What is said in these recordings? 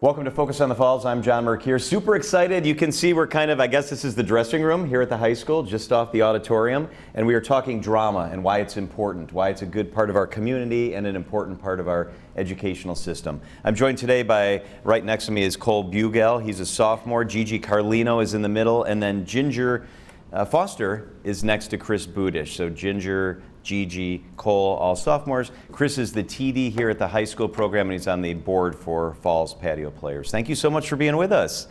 Welcome to Focus on the Falls. I'm John Mercure. Super excited. You can see we're I guess this is the dressing room here at the high school, just off the auditorium. And we are talking drama and why it's important, why it's a good part of our community and an important part of our educational system. I'm joined today by, right next to me is Cole Bugel. He's a sophomore. Gigi Carlino is in the middle. And then Ginger Foster is next to Chris Budish. So Ginger, Gigi, Cole, all sophomores. Chris is the TD here at the high school program, and he's on the board for Falls Patio Players. Thank you so much for being with us.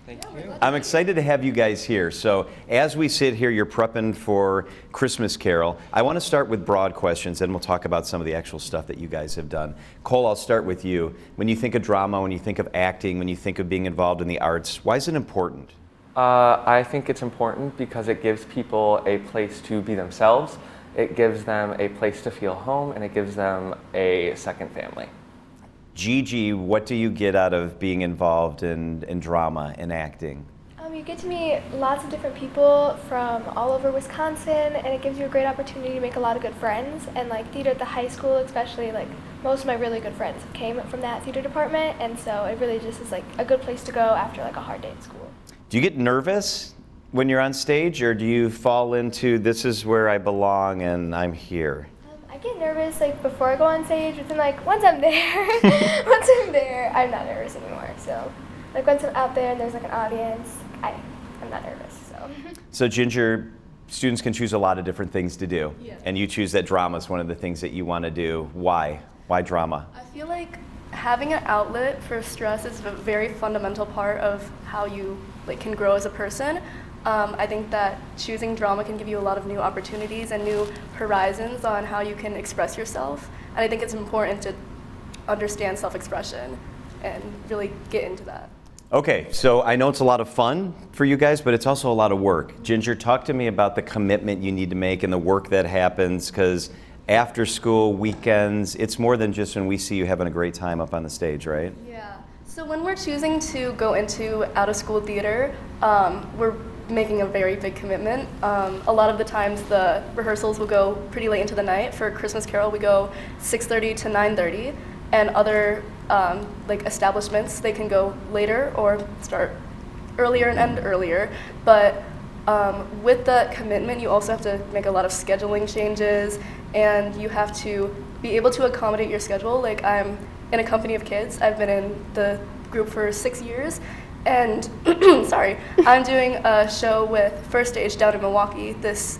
Thank you. I'm excited to have you guys here. So as we sit here, you're prepping for Christmas Carol. I want to start with broad questions, and we'll talk about some of the actual stuff that you guys have done. Cole, I'll start with you. When you think of drama, when you think of acting, when you think of being involved in the arts, why is it important? I think it's important because it gives people a place to be themselves. It gives them a place to feel home, and it gives them a second family. Gigi, what do you get out of being involved in drama and acting? You get to meet lots of different people from all over Wisconsin, and it gives you a great opportunity to make a lot of good friends. And like theater at the high school, especially, like most of my really good friends came from that theater department, and so it really just is like a good place to go after like a hard day at school. Do you get nervous when you're on stage, or do you fall into this is where I belong and I'm here? I get nervous like before I go on stage, but then like once I'm there, I'm not nervous anymore. So like once I'm out there and there's like an audience, I'm not nervous. So Ginger, students can choose a lot of different things to do, Yeah. and you choose that drama is one of the things that you want to do. Why? Why drama? I feel like having an outlet for stress is a very fundamental part of how you can grow as a person. I think that choosing drama can give you a lot of new opportunities and new horizons on how you can express yourself. And I think it's important to understand self-expression and really get into that. Okay, so I know it's a lot of fun for you guys, but it's also a lot of work. Ginger, talk to me about the commitment you need to make and the work that happens, because after school, weekends, it's more than just when we see you having a great time up on the stage, right? Yeah. So when we're choosing to go into out-of-school theater, we're making a very big commitment. A lot of the times the rehearsals will go pretty late into the night. For Christmas Carol, we go 6:30 to 9:30, and other establishments, they can go later or start earlier and end earlier. But with that commitment, you also have to make a lot of scheduling changes, and you have to be able to accommodate your schedule. Like I'm in a company of kids. I've been in the group for 6 years, and I'm doing a show with First Stage down in Milwaukee this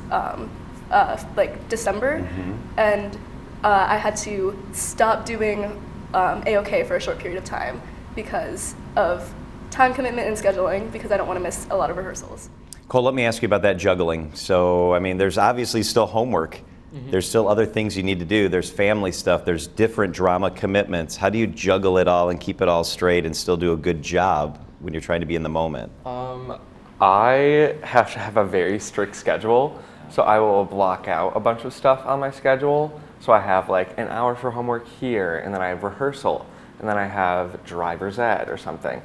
December, and I had to stop doing A-OK for a short period of time because of time commitment and scheduling, because I don't want to miss a lot of rehearsals. Cole, let me ask you about that juggling. So, I mean, there's obviously still homework. There's still other things you need to do. There's family stuff. There's different drama commitments. How do you juggle it all and keep it all straight and still do a good job when you're trying to be in the moment? I have to have a very strict schedule, so I will block out a bunch of stuff on my schedule. So I have like an hour for homework here, and then I have rehearsal, and then I have driver's ed or something.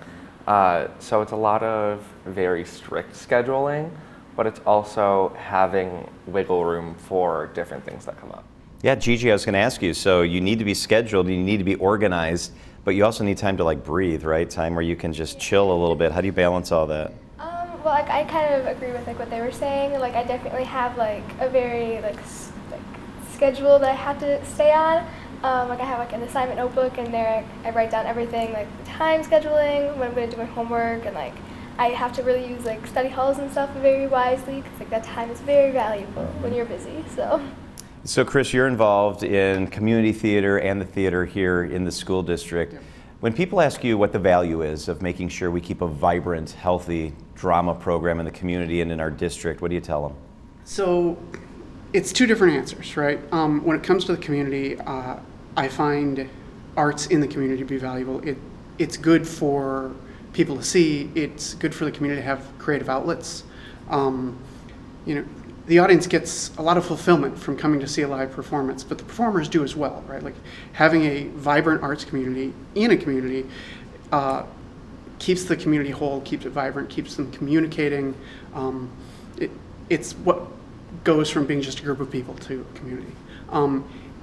So it's a lot of very strict scheduling, but it's also having wiggle room for different things that come up. Yeah, Gigi, I was going to ask you, so you need to be scheduled, you need to be organized, but you also need time to breathe, right? Time where you can just chill a little bit. How do you balance all that? Well, I kind of agree with what they were saying. Like I definitely have a very schedule that I have to stay on. I have an assignment notebook, and there I write down everything, the time scheduling, when I'm going to do my homework, and I have to really use study halls and stuff very wisely, because that time is very valuable when you're busy. So Chris, you're involved in community theater and the theater here in the school district. When people ask you what the value is of making sure we keep a vibrant, healthy drama program in the community and in our district, what do you tell them? So it's two different answers, right? When it comes to the community, I find arts in the community to be valuable. It's good for people to see. It's good for the community to have creative outlets. The audience gets a lot of fulfillment from coming to see a live performance, but the performers do as well, right? Like having a vibrant arts community in a community keeps the community whole, keeps it vibrant, keeps them communicating. It's what goes from being just a group of people to a community.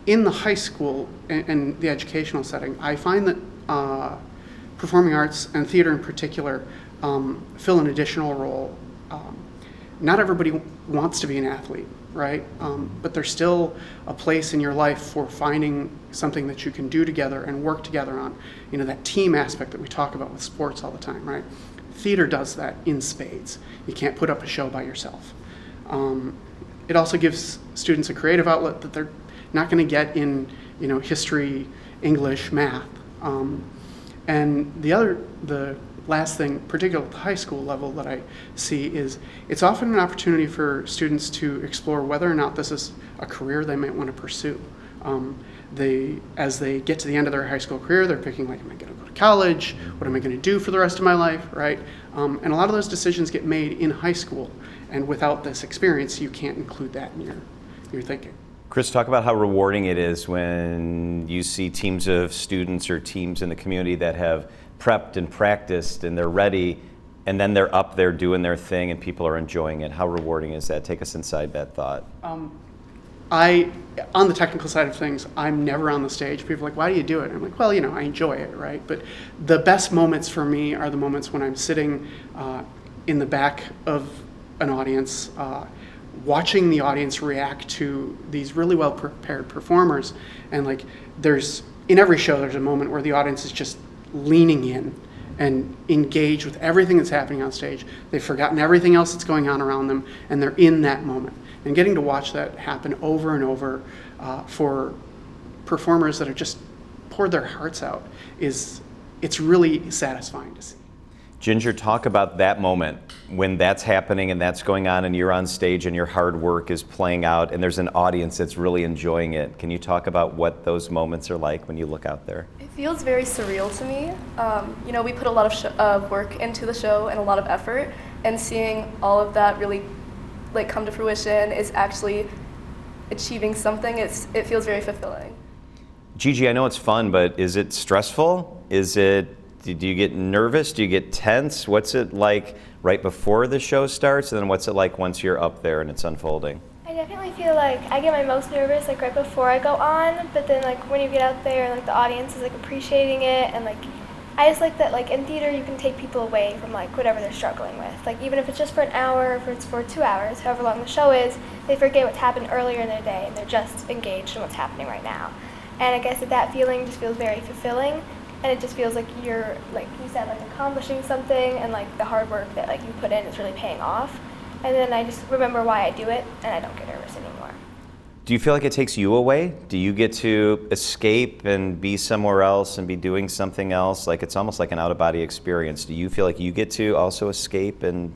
In the high school and the educational setting, I find that performing arts and theater in particular fill an additional role. Not everybody wants to be an athlete, right? But there's still a place in your life for finding something that you can do together and work together on. You know, that team aspect that we talk about with sports all the time, right? Theater does that in spades. You can't put up a show by yourself. It also gives students a creative outlet that they're not going to get in, you know, history, English, math. And the last thing, particularly at the high school level, that I see is it's often an opportunity for students to explore whether or not this is a career they might want to pursue. As they get to the end of their high school career, they're picking, like, am I going to go to college? What am I going to do for the rest of my life, right? And a lot of those decisions get made in high school, and without this experience, you can't include that in your thinking. Chris, talk about how rewarding it is when you see teams of students or teams in the community that have prepped and practiced and they're ready, and then they're up there doing their thing and people are enjoying it. How rewarding is that? Take us inside that thought. On the technical side of things, I'm never on the stage. People are like, why do you do it? I'm like, well, you know, I enjoy it, right? But the best moments for me are the moments when I'm sitting in the back of an audience, watching the audience react to these really well prepared performers. And like, in every show, there's a moment where the audience is just leaning in and engaged with everything that's happening on stage. They've forgotten everything else that's going on around them, and they're in that moment. And getting to watch that happen over and over for performers that have just poured their hearts out it's really satisfying to see. Ginger, talk about that moment when that's happening and that's going on and you're on stage and your hard work is playing out and there's an audience that's really enjoying it. Can you talk about what those moments are like when you look out there? It feels very surreal to me. You know, we put a lot of work into the show and a lot of effort, and seeing all of that really like come to fruition is actually achieving something. It feels very fulfilling. Gigi, I know it's fun, but is it stressful? Do you get nervous? Do you get tense? What's it like right before the show starts, and then what's it like once you're up there and it's unfolding? I definitely feel like I get my most nervous like right before I go on, but then like when you get out there and like the audience is like appreciating it, and like I just like that like in theater you can take people away from like whatever they're struggling with. Like even if it's just for an hour, if it's for 2 hours, however long the show is, they forget what's happened earlier in their day and they're just engaged in what's happening right now. And I guess that feeling just feels very fulfilling. And it just feels like you're, like you said, like accomplishing something, and like the hard work that like you put in is really paying off. And then I just remember why I do it, and I don't get nervous anymore. Do you feel like it takes you away? Do you get to escape and be somewhere else and be doing something else? Like it's almost like an out-of-body experience. Do you feel like you get to also escape and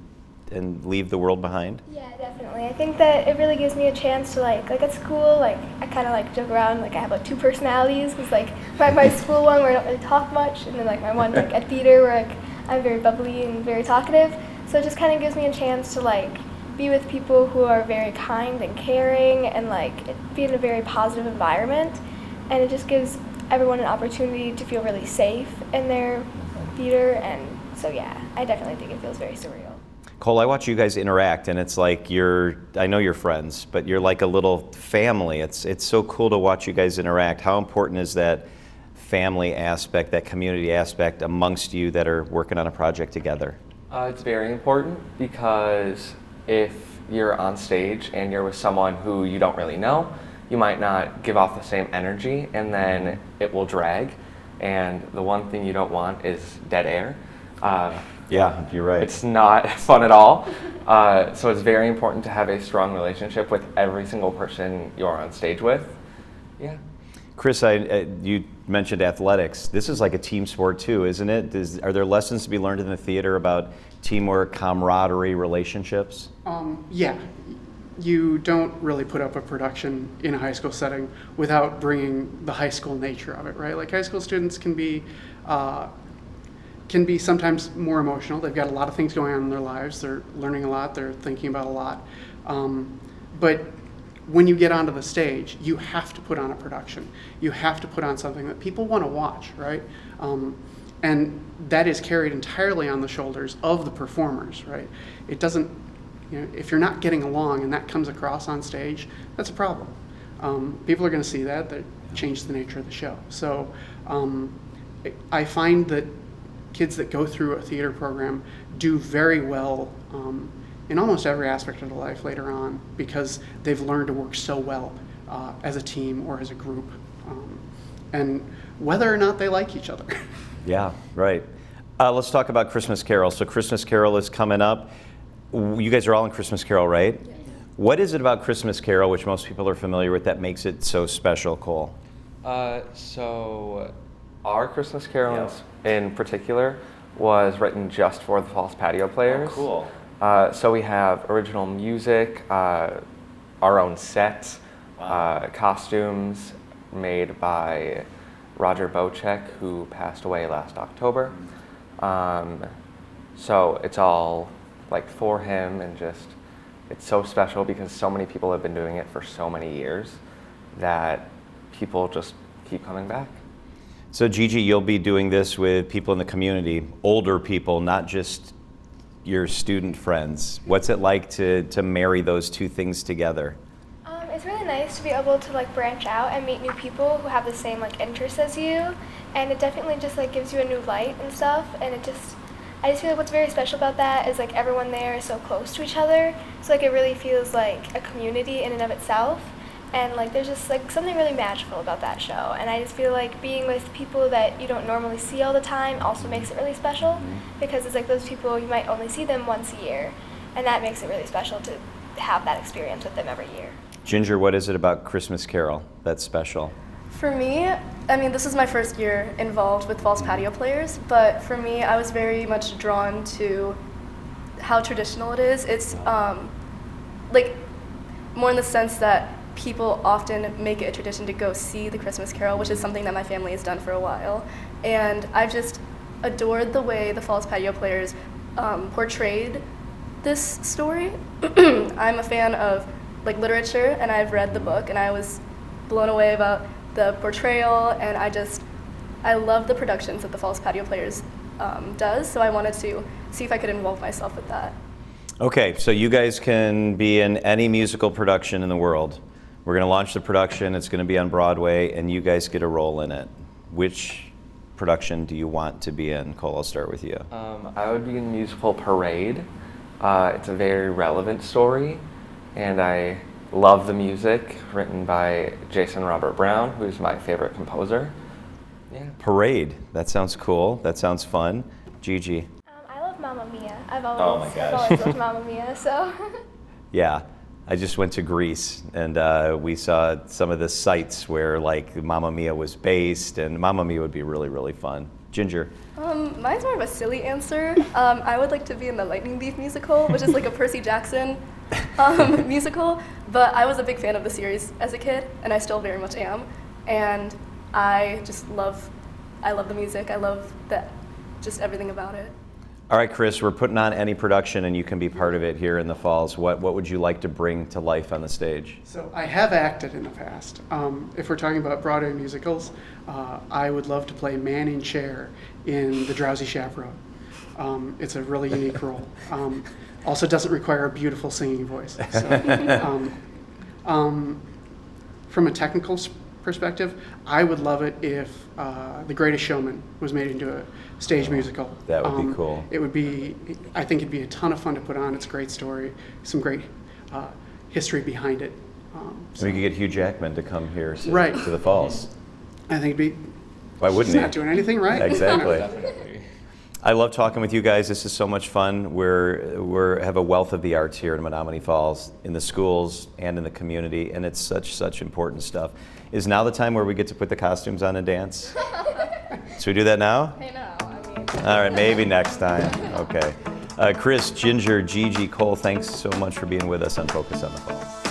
leave the world behind? Yeah, definitely. I think that it really gives me a chance to like at school, like I kind of like joke around, like I have like 2 personalities, because like my school one where I don't really talk much, and then like my one like at theater where like I'm very bubbly and very talkative. So it just kind of gives me a chance to like be with people who are very kind and caring, and like be in a very positive environment, and it just gives everyone an opportunity to feel really safe in their theater. And so yeah, I definitely think it feels very surreal. Cole, I watch you guys interact, and it's like I know you're friends, but you're like a little family. It's so cool to watch you guys interact. How important is that family aspect, that community aspect amongst you that are working on a project together? It's very important, because if you're on stage and you're with someone who you don't really know, you might not give off the same energy, and then it will drag. And the one thing you don't want is dead air. Yeah, you're right. It's not fun at all. So it's very important to have a strong relationship with every single person you're on stage with. Yeah. Chris, you mentioned athletics. This is like a team sport too, isn't it? Are there lessons to be learned in the theater about teamwork, camaraderie, relationships? Yeah. You don't really put up a production in a high school setting without bringing the high school nature of it, right? Like high school students can be sometimes more emotional. They've got a lot of things going on in their lives. They're learning a lot. They're thinking about a lot. But when you get onto the stage, you have to put on a production. You have to put on something that people want to watch, right? And that is carried entirely on the shoulders of the performers, right? It doesn't, if you're not getting along and that comes across on stage, that's a problem. People are going to see that. That changes the nature of the show. So I find that kids that go through a theater program do very well in almost every aspect of their life later on because they've learned to work so well as a team or as a group, and whether or not they like each other. Yeah, right. Let's talk about Christmas Carol. So Christmas Carol is coming up. You guys are all in Christmas Carol, right? Yes. What is it about Christmas Carol, which most people are familiar with, that makes it so special, Cole? So our Christmas Carol in particular was written just for the Falls Patio Players. Oh, cool. So we have original music, our own sets, costumes made by Roger Bocek, who passed away last October. So it's all like for him, and just it's so special because so many people have been doing it for so many years that people just keep coming back. So Gigi, you'll be doing this with people in the community, older people, not just your student friends. What's it like to marry those two things together? It's really nice to be able to like branch out and meet new people who have the same like interests as you, and it definitely just like gives you a new light and stuff. And I just feel like what's very special about that is like everyone there is so close to each other, so like it really feels like a community in and of itself. And like there's just like something really magical about that show, and I just feel like being with people that you don't normally see all the time also makes it really special, because it's like those people you might only see them once a year, and that makes it really special to have that experience with them every year. Ginger, what is it about Christmas Carol that's special? For me, I mean, this is my first year involved with Falls Patio Players, but for me, I was very much drawn to how traditional it is. It's like more in the sense that people often make it a tradition to go see the Christmas Carol, which is something that my family has done for a while. And I've just adored the way the Falls Patio Players portrayed this story. I'm a fan of like literature, and I've read the book, and I was blown away about the portrayal, and I love the productions that the Falls Patio Players does, so I wanted to see if I could involve myself with that. Okay, so you guys can be in any musical production in the world. We're going to launch the production, it's going to be on Broadway, and you guys get a role in it. Which production do you want to be in? Cole, I'll start with you. I would be in the musical Parade. It's a very relevant story, and I love the music, written by Jason Robert Brown, who's my favorite composer. Yeah. Parade, that sounds cool, that sounds fun. Gigi? I love Mamma Mia. I've Oh always my gosh. loved Mamma Mia, so. Yeah, I just went to Greece, and we saw some of the sites where like Mamma Mia was based, and Mamma Mia would be really, really fun. Ginger? Mine's more of a silly answer. I would like to be in the Lightning Thief musical, which is like a Percy Jackson musical, but I was a big fan of the series as a kid, and I still very much am. And I love the music. I love just everything about it. All right, Chris, we're putting on any production, and you can be part of it here in the Falls. What would you like to bring to life on the stage? So I have acted in the past. If we're talking about Broadway musicals, I would love to play Manning Chair in The Drowsy Chaperone. It's a really unique role. Also doesn't require a beautiful singing voice. So, from a technical perspective, I would love it if The Greatest Showman was made into a stage musical. That would be cool. I think it'd be a ton of fun to put on. It's a great story, some great history behind it. We could get Hugh Jackman to come here to Right. the Falls. I think it'd be. Why wouldn't He's he? not doing anything right. Exactly. I love talking with you guys. This is so much fun. We're have a wealth of the arts here in Menomonee Falls, in the schools and in the community, and it's such important stuff. Is now the time where we get to put the costumes on and dance? Should we do that now? Hey, no, I mean. All right, maybe next time. Okay. Chris, Ginger, Gigi, Cole, thanks so much for being with us on Focus on the Falls.